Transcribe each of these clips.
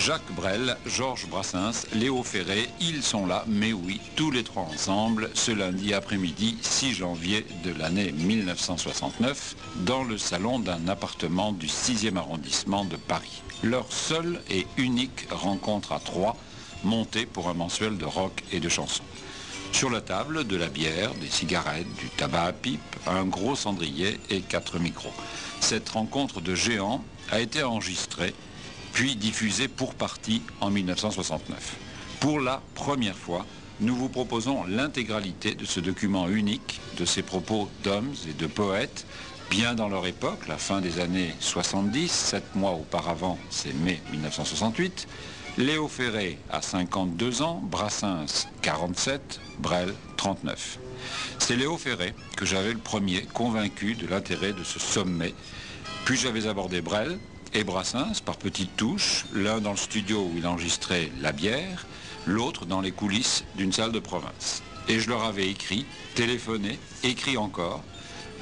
Jacques Brel, Georges Brassens, Léo Ferré, ils sont là, mais oui, tous les trois ensemble, ce lundi après-midi 6 janvier de l'année 1969, dans le salon d'un appartement du 6e arrondissement de Paris. Leur seule et unique rencontre à trois, montée pour un mensuel de rock et de chansons. Sur la table, de la bière, des cigarettes, du tabac à pipe, un gros cendrier et 4 micros. Cette rencontre de géants a été enregistrée puis diffusé pour partie en 1969. Pour la première fois, nous vous proposons l'intégralité de ce document unique, de ces propos d'hommes et de poètes, bien dans leur époque, la fin des années 70, 7 mois auparavant, c'est mai 1968, Léo Ferré a 52 ans, Brassens 47, Brel 39. C'est Léo Ferré que j'avais le premier convaincu de l'intérêt de ce sommet, puis j'avais abordé Brel, et Brassens par petites touches, l'un dans le studio où il enregistrait la bière, l'autre dans les coulisses d'une salle de province. Et je leur avais écrit, téléphoné, écrit encore.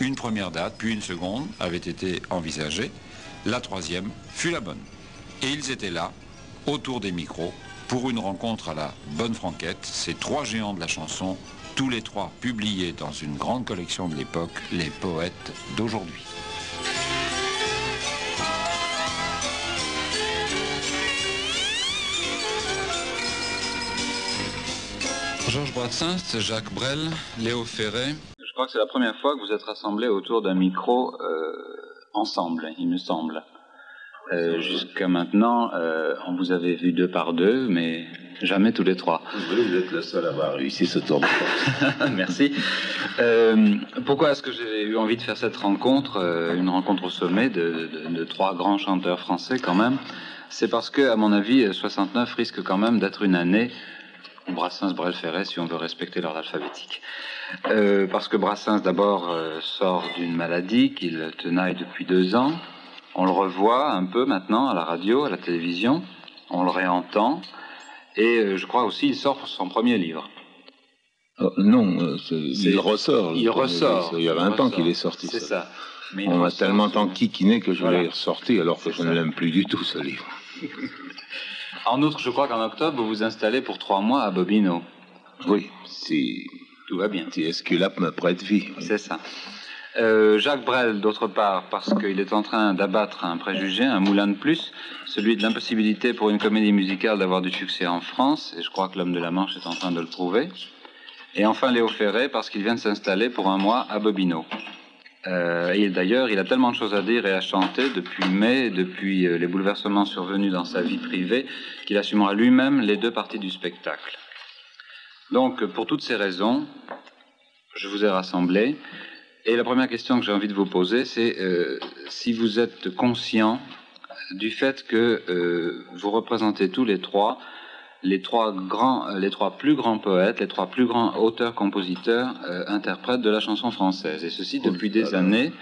Une première date, puis une seconde avait été envisagée. La troisième fut la bonne. Et ils étaient là, autour des micros, pour une rencontre à la bonne franquette, ces trois géants de la chanson, tous les trois publiés dans une grande collection de l'époque, les poètes d'aujourd'hui. Georges Brassens, Jacques Brel, Léo Ferré. Je crois que c'est la première fois que vous êtes rassemblés autour d'un micro ensemble, il me semble. Jusqu'à maintenant, on vous avait vu 2 par 2, mais jamais tous les 3. Vous êtes le seul à avoir réussi ce tour de force. Merci. Pourquoi est-ce que j'ai eu envie de faire cette rencontre, une rencontre au sommet de 3 grands chanteurs français quand même? C'est parce que, à mon avis, 69 risque quand même d'être une année Brassens, Brel, Ferré, si on veut respecter l'ordre alphabétique. Parce que Brassens, d'abord, sort d'une maladie qu'il tenaille depuis 2 ans. On le revoit un peu maintenant à la radio, à la télévision. On le réentend. Et je crois aussi il sort son premier livre. Non, il ressort. Il ressort. Il y a 20 ans qu'il est sorti. C'est ça. Mais on m'a tellement enquiquiné que je l'ai ressorti alors que je ne l'aime plus du tout, ce livre. En outre, je crois qu'en octobre, vous vous installez pour 3 mois à Bobino. Oui, si tout va bien. Si Esculape me prête vie. Oui. C'est ça. Jacques Brel, d'autre part, parce qu'il est en train d'abattre un préjugé, un moulin de plus, celui de l'impossibilité pour une comédie musicale d'avoir du succès en France, et je crois que l'Homme de la Manche est en train de le prouver. Et enfin Léo Ferré, parce qu'il vient de s'installer pour 1 mois à Bobino. Et d'ailleurs, il a tellement de choses à dire et à chanter depuis mai, depuis les bouleversements survenus dans sa vie privée, qu'il assumera lui-même les 2 parties du spectacle. Donc, pour toutes ces raisons, je vous ai rassemblés. Et la première question que j'ai envie de vous poser, c'est si vous êtes conscient du fait que vous représentez tous les 3 les 3 plus grands poètes, les 3 plus grands auteurs-compositeurs, interprètes de la chanson française. Et ceci depuis des années,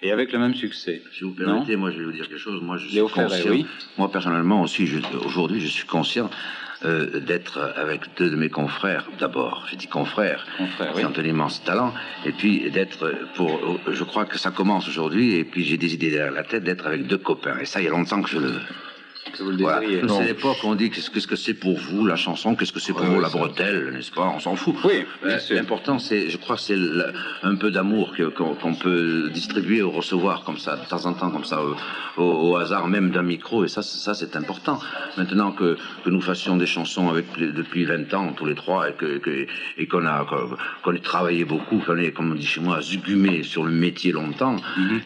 et avec le même succès. Si vous permettez, moi je vais vous dire quelque chose. Moi je suis Léo conscient. Ferré, oui. Moi personnellement aussi, aujourd'hui je suis conscient d'être avec 2 de mes confrères. D'abord, j'ai dit confrères, qui ont un immense talent. Et puis d'être je crois que ça commence aujourd'hui. Et puis j'ai des idées derrière la tête d'être avec 2 copains. Et ça, il y a longtemps que je le... Vous le désiriez. Voilà. C'est l'époque où on dit qu'est-ce que c'est pour vous la chanson, qu'est-ce que c'est pour vous la bretelle, n'est-ce pas? On s'en fout. Oui, bien sûr. L'important, je crois que c'est un peu d'amour qu'on peut distribuer ou recevoir comme ça, de temps en temps, comme ça, au hasard même d'un micro. Et ça c'est important. Maintenant que nous fassions des chansons depuis 20 ans, tous les 3, et qu'on ait travaillé beaucoup, qu'on ait, comme on dit chez moi, zugumé sur le métier longtemps,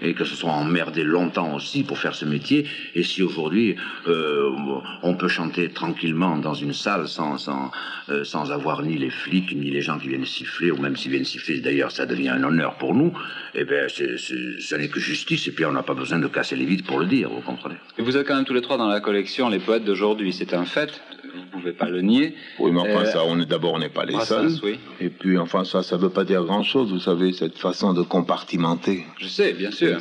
et que se soit emmerdé longtemps aussi pour faire ce métier. Et si aujourd'hui, on peut chanter tranquillement dans une salle sans avoir ni les flics ni les gens qui viennent siffler, ou même s'ils viennent siffler, d'ailleurs ça devient un honneur pour nous, et bien ça n'est que justice, et puis on n'a pas besoin de casser les vitres pour le dire, vous comprenez. Et vous êtes quand même tous les 3 dans la collection les poètes d'aujourd'hui, c'est un fait, vous ne pouvez pas le nier. Oui, mais enfin ça, on n'est pas les seuls. Oui. Et puis enfin ça veut pas dire grand chose, vous savez, cette façon de compartimenter. Je sais, bien sûr.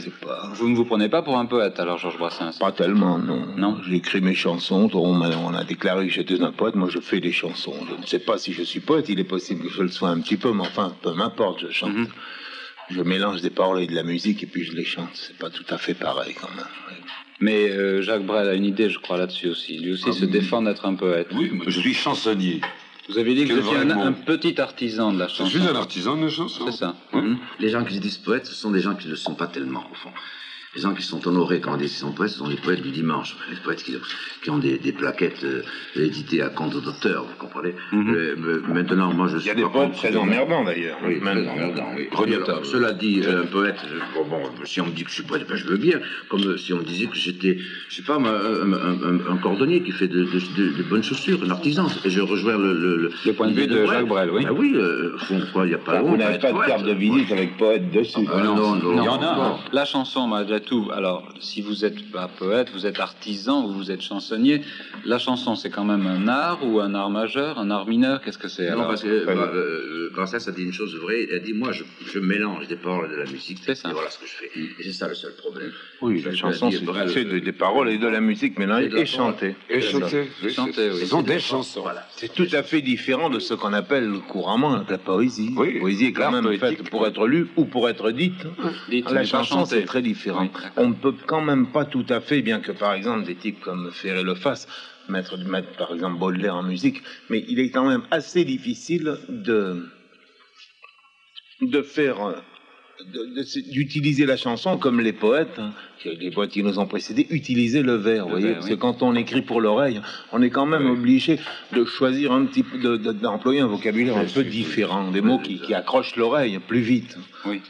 Vous ne vous prenez pas pour un poète alors, Georges Brassens? Pas tellement, non. Non. J'écris mes chansons, on a déclaré que j'étais un poète, moi je fais des chansons. Je ne sais pas si je suis poète, il est possible que je le sois un petit peu, mais enfin, peu m'importe, je chante. Je mélange des paroles et de la musique et puis je les chante. C'est pas tout à fait pareil quand même. Mais Jacques Brel a une idée, je crois, là-dessus aussi. Lui aussi se défend d'être un poète. Oui, moi, je suis chansonnier. Vous avez dit que vous étiez vraiment un petit artisan de la Je chanson. suis un artisan de la chanson. C'est ça. Les gens qui se disent poètes, ce sont des gens qui ne le sont pas tellement, au fond. Les gens qui sont honorés quand on dit qu'ils sont poètes, ce sont les poètes du dimanche. Les poètes qui ont des plaquettes éditées à compte d'auteur, vous comprenez. Maintenant, moi, je suis... Il y a des poètes très emmerdants d'ailleurs. Oui, Même très emmerdants, oui. Redoutable. Cela dit, un poète, bon, si on me dit que je suis poète, ben je veux bien. Comme si on me disait que j'étais, je sais pas, un cordonnier qui fait de bonnes chaussures, un artisan. Et je rejoins le point de vue de Jacques Brel, oui. Ben oui, pourquoi il n'y a pas... Vous n'avez pas de carte de visite avec poète dessus. Non, Il y en a. La chanson, malgré tout, alors, si vous n'êtes pas poète, vous êtes artisan ou vous êtes chansonnier, la chanson, c'est quand même un art ou un art majeur, un art mineur? Qu'est-ce que c'est alors? Non, parce que Brassens a dit une chose vraie. Il a dit, moi, je mélange des paroles et de la musique. C'est ça. Et voilà ce que je fais. Et c'est ça le seul problème. Oui, la chanson, c'est des paroles et de la musique mélangées et chantées. Et chanter. Chanter, oui. Ce sont des chansons. Voilà. C'est tout à fait différent de ce qu'on appelle couramment la poésie. Oui, La poésie est quand l'art même poétique. faite pour être lue ou pour être dite. Dites, La mais pas chanson, chanter. c'est très différent. Oui, d'accord. On ne peut quand même pas tout à fait, bien que par exemple des types comme Ferré le fassent, mettre par exemple Baudelaire en musique, mais il est quand même assez difficile de faire... d'utiliser la chanson comme les poètes, les poètes qui nous ont précédés, utiliser le vers, vous voyez, parce que quand on écrit pour l'oreille, on est quand même obligé de choisir un petit peu, d'employer un vocabulaire un peu différent, des mots qui accrochent l'oreille plus vite. Oui.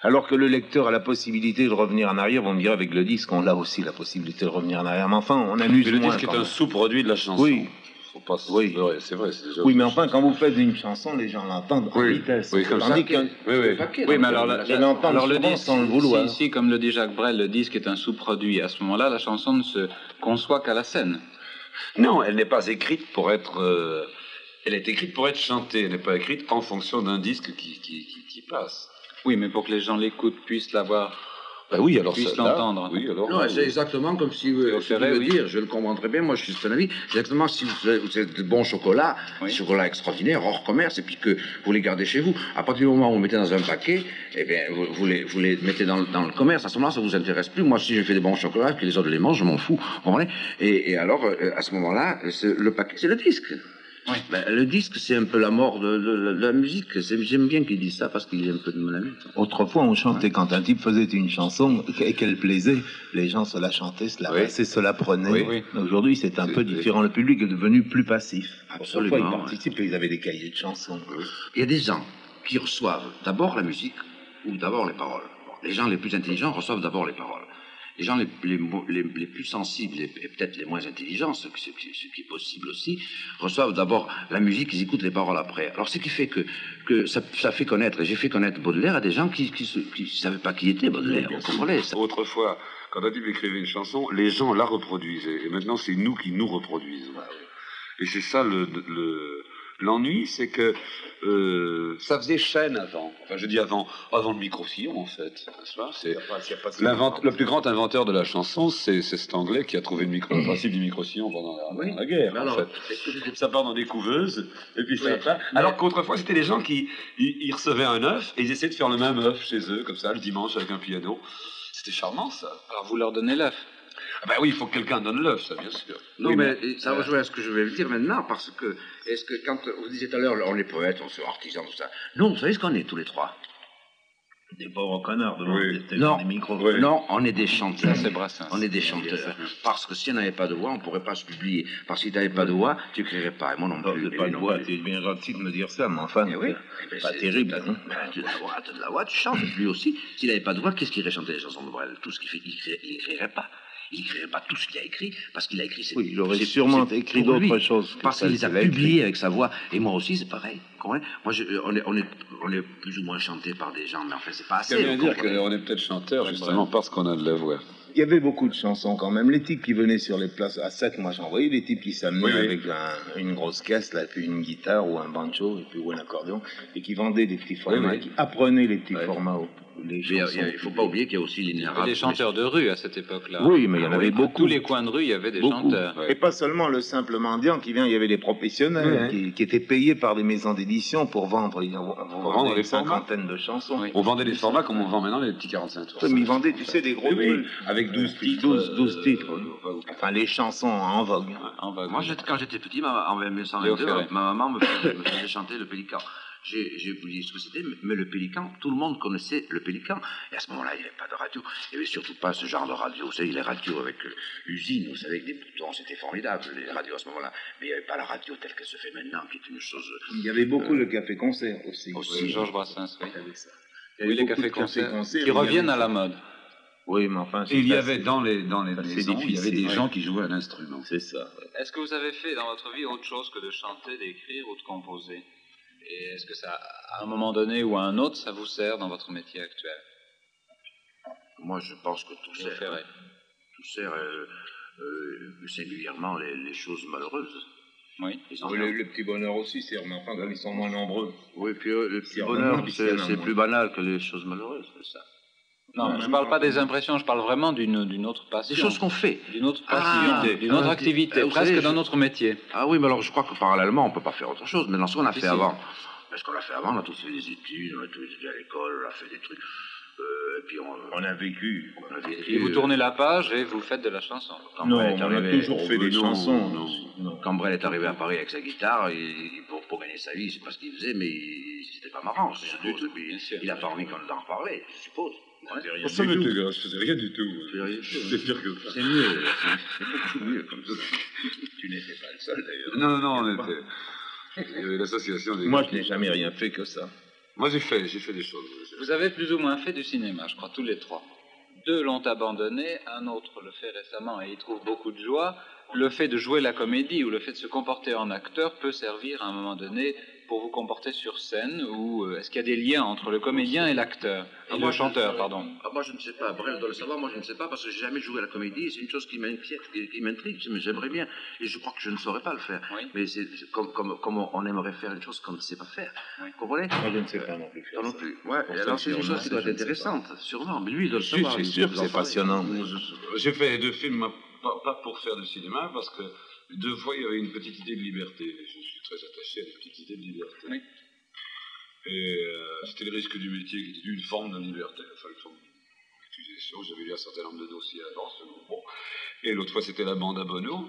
Alors que le lecteur a la possibilité de revenir en arrière, vous me direz avec le disque, on a aussi la possibilité de revenir en arrière, mais enfin, on amuse Mais le moins. disque est quand un même. sous-produit de la chanson. Oui. Faut pas... Oui. C'est vrai. C'est déjà Oui, mais enfin, quand vous faites une chanson, les gens l'entendent en vitesse. Oui, comme ça. Tandis qu'un- Oui, mais alors, le disque, souvent, sans le vouloir. si, comme le dit Jacques Brel, le disque est un sous-produit, à ce moment-là, la chanson ne se conçoit qu'à la scène. Non, elle n'est pas écrite pour être... Elle est écrite pour être chantée. Elle n'est pas écrite en fonction d'un disque qui passe. Oui, mais pour que les gens l'écoutent, puissent l'avoir, Ben oui, alors puissent ça, là, l'entendre. oui, alors... Non, c'est exactement comme si vous Ferré, veut oui. dire, je le comprends très bien, moi je suis de ton avis, c'est exactement si vous êtes de bons chocolats, Oui. des chocolats extraordinaires, hors commerce, et puis que vous les gardez chez vous. À partir du moment où vous mettez dans un paquet, eh bien, vous les mettez dans le commerce, à ce moment-là, ça vous intéresse plus. Moi, si je fais des bons chocolats, que les autres les mangent, je m'en fous, vous comprenez? Et alors, à ce moment-là, le paquet, c'est le disque. Oui. Ben, le disque, c'est un peu la mort de la musique. J'aime bien qu'il dise ça parce qu'il est un peu de mon avis. Autrefois, on chantait quand un type faisait une chanson et qu'elle plaisait, les gens se la chantaient, se la passaient, se la prenaient. Oui. Aujourd'hui, c'est un peu différent. Le public est devenu plus passif. Absolument, Autrefois, ils ouais. participent et ils avaient des cahiers de chansons. Il y a des gens qui reçoivent d'abord la musique ou d'abord les paroles. Bon, les gens les plus intelligents reçoivent d'abord les paroles. Les gens les plus sensibles et peut-être les moins intelligents, ce qui est possible aussi, reçoivent d'abord la musique, ils écoutent les paroles après. Alors ce qui fait que ça fait connaître, et j'ai fait connaître Baudelaire à des gens qui ne savaient pas qui était Baudelaire, vous comprenez ça. Autrefois, quand un type écrivait une chanson, les gens la reproduisaient. Et maintenant, c'est nous qui nous reproduisons. Et c'est ça l'ennui, c'est que ça faisait chaîne avant. Enfin, je dis avant le microfilm, en fait. C'est le plus grand inventeur de la chanson, c'est cet Anglais qui a trouvé le principe du microfilm pendant la guerre. Alors, en fait. Ça part dans des couveuses, et puis ça part. Alors qu'autrefois, c'était les gens qui ils recevaient un œuf, et ils essayaient de faire le même œuf chez eux, comme ça, le dimanche, avec un piano. C'était charmant, ça. Alors vous leur donnez l'œuf. Ah ben oui, il faut que quelqu'un donne l'œuf, ça, bien sûr. Non, Oui, mais ça rejoint à ce que je vais vous dire maintenant, parce que, est-ce que quand vous disiez tout à l'heure, on est poète, on est artisan, tout ça. Non, vous savez ce qu'on est tous les trois? Des pauvres connards devant Oui. Non. des micros. Oui. Non, on est des chanteurs. Ça, c'est Brassens. On est des chanteurs. Parce que si on n'avait pas de voix, on ne pourrait pas se publier. Parce que si tu n'avais pas de voix, tu n'écrirais pas. Et moi non plus. De pas de voix, c'est bien gentil de me dire ça, mais enfin, Eh oui. c'est pas terrible. Hein. Tu as de la voix, tu chantes. Lui aussi, s'il n'avait pas de voix, qu'est-ce qu'il irait chanter les chansons de Brel? Tout ce qu'il fait, il n'écrirait pas. Il n'écrirait pas tout ce qu'il a écrit, parce qu'il a écrit... Oui, il aurait sûrement écrit pour lui, d'autres choses. parce qu'il les a publiés avec sa voix. Et moi aussi, c'est pareil. Moi, on est plus ou moins chanté par des gens, mais enfin, c'est pas Ça assez. veut vous dire comprenez. qu'on est peut-être chanteur, justement, parce qu'on a de la voix. Il y avait beaucoup de chansons quand même. Les types qui venaient sur les places à 7, moi j'en voyais des types qui s'amenaient avec une grosse caisse, là, puis une guitare ou un banjo, et puis ou un accordéon, et qui vendaient des petits formats, qui apprenaient les petits formats les Il chansons. ne faut pas oublier qu'il y a aussi Il y l'inérable. avait des chanteurs de rue à cette époque-là. Oui, mais il y en Ah avait À beaucoup. tous les coins de rue, il y avait des Beaucoup. chanteurs. Et pas seulement le simple mendiant qui vient, il y avait des professionnels qui étaient payés par des maisons d'édition pour vendre. On vendre vendait les une cinquantaine de chansons. Oui. On vendait des formats comme on vend maintenant les petits 45 tours. Oui, mais ils vendaient, tu sais, des gros trucs. Avec 12 titres. 12 titres. Enfin, les chansons en vogue. En vague. Moi, quand j'étais petit, en Léo 1922, Ferré. ma maman me faisait chanter le Pélican. J'ai oublié ce que c'était, mais le Pélican, tout le monde connaissait le Pélican. Et à ce moment-là, il n'y avait pas de radio. Il n'y avait surtout pas ce genre de radio. Vous savez, les radios avec usine, vous savez, avec des boutons, c'était formidable, les radios à ce moment-là. Mais il n'y avait pas la radio telle qu'elle se fait maintenant, qui est une chose... Il y avait beaucoup de cafés-concerts aussi. Georges Brassens, oui. Avec ça. Oui, les cafés-concerts qui reviennent à la mode. Oui, mais enfin... Et il y c'est avait dans les maisons, il y avait des difficile, gens qui jouaient un instrument. C'est ça. Est-ce que vous avez fait dans votre vie autre chose que de chanter, d'écrire ou de composer? Et est-ce que ça, à un moment donné ou à un autre, ça vous sert dans votre métier actuel? Moi, je pense que tout Léo sert. Ferré. Tout sert, singulièrement les choses malheureuses. Oui. Le petit bonheur aussi, c'est enfin quand ils sont moins nombreux. Oui, puis le C'est petit bonheur, vraiment puisqu'il y en a c'est moins. plus banal que les choses malheureuses, c'est ça. Non, je ne parle pas des impressions, je parle vraiment d'une autre passion. Des choses qu'on fait. D'une autre Ah, passion, d'une autre activité, vous presque savez, dans notre métier. Ah oui, mais alors je crois que parallèlement, on ne peut pas faire autre chose. Mais dans ce qu'on a Si, fait si. avant, parce qu'on a fait avant, on a tous fait des études, on a tous étudié à l'école, on a fait des trucs. Et puis on a vécu. Et vous tournez la page et vous faites de la chanson. Non, on a toujours fait des non, chansons. non. Quand Brel est arrivé à Paris avec sa guitare, pour gagner sa vie, c'est pas ce qu'il faisait, mais c'était pas marrant, je suppose. Et puis, Bien sûr. il n'a pas envie qu'on en reparle, je suppose. Ouais. Ça m'était grave, je faisais rien du tout. C'est rien du tout. C'est pire que ça. C'est mieux, c'est beaucoup mieux comme ça. Tu n'étais pas le seul d'ailleurs. Non, on était. Il y avait l'association des. Moi, je n'ai jamais rien fait que ça. Moi, j'ai fait des choses. Vous avez plus ou moins fait du cinéma, je crois, tous les trois. Deux l'ont abandonné, un autre le fait récemment et y trouve beaucoup de joie. Le fait de jouer la comédie ou le fait de se comporter en acteur peut servir à un moment donné pour vous comporter sur scène, ou est-ce qu'il y a des liens entre le comédien et l'acteur, et le chanteur, pardon? Moi, je ne sais pas. Brel doit le savoir, moi, je ne sais pas, parce que j'ai jamais joué à la comédie. C'est une chose qui m'inquiète, qui m'intrigue, mais j'aimerais bien. Et je crois que je ne saurais pas le faire. Oui. Mais c'est comme on aimerait faire une chose qu'on ne sait pas faire. Oui. Vous comprenez? Moi, je ne sais pas non plus. Toi non plus. Ouais, Pour et ça alors que c'est une on chose a, qui doit je être ne sais intéressante, sûrement. Mais lui, il doit le Si, savoir. c'est il sûr vous que en c'est parler. passionnant. J'ai fait 2 films, pas pour faire du cinéma, parce que 2 fois, il y avait une petite idée de liberté. Je suis très attaché à une petite idée de liberté. Oui. Et c'était le risque du métier qui était une forme de liberté, enfin une forme d'utilisation. J'avais lu un certain nombre de dossiers avant. Bon. Et l'autre fois, c'était la bande à Bono.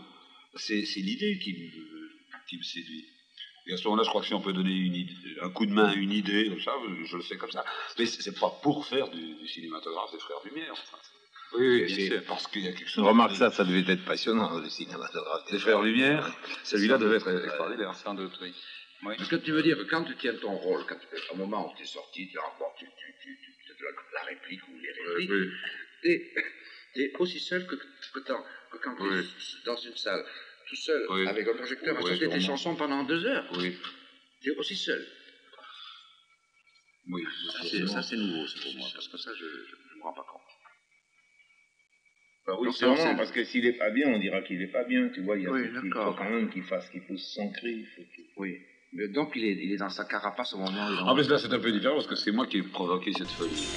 C'est l'idée qui me séduit. Et à ce moment-là, je crois que si on peut donner un coup de main à une idée, comme ça, je le fais comme ça. Mais c'est pas pour faire du cinématographe des Frères Lumière. Enfin, Oui, bien c'est sûr. parce qu'il y a quelque chose. Remarque ça devait être passionnant, le cinématographe. Les Frères Lumière, celui-là devait être extraordinaire. Sans doute, oui. Oui. Parce que tu veux dire que quand tu tiens ton rôle, au moment où tu es sorti, tu remportes la réplique ou les répliques, tu es aussi seul que quand tu es dans une salle, tout seul, avec un projecteur à chanter tes chansons pendant 2 heures. Oui. Tu es aussi seul. Oui. Ça, c'est nouveau, c'est pour moi, parce que ça, je ne me rends pas compte. Oui, c'est vraiment, parce que s'il n'est pas bien, on dira qu'il n'est pas bien, tu vois, il d'accord. faut quand même qu'il pousse son cri. Oui. Mais donc, il est dans sa carapace au moment où il En plus, là, c'est un peu différent parce que c'est moi qui ai provoqué cette folie.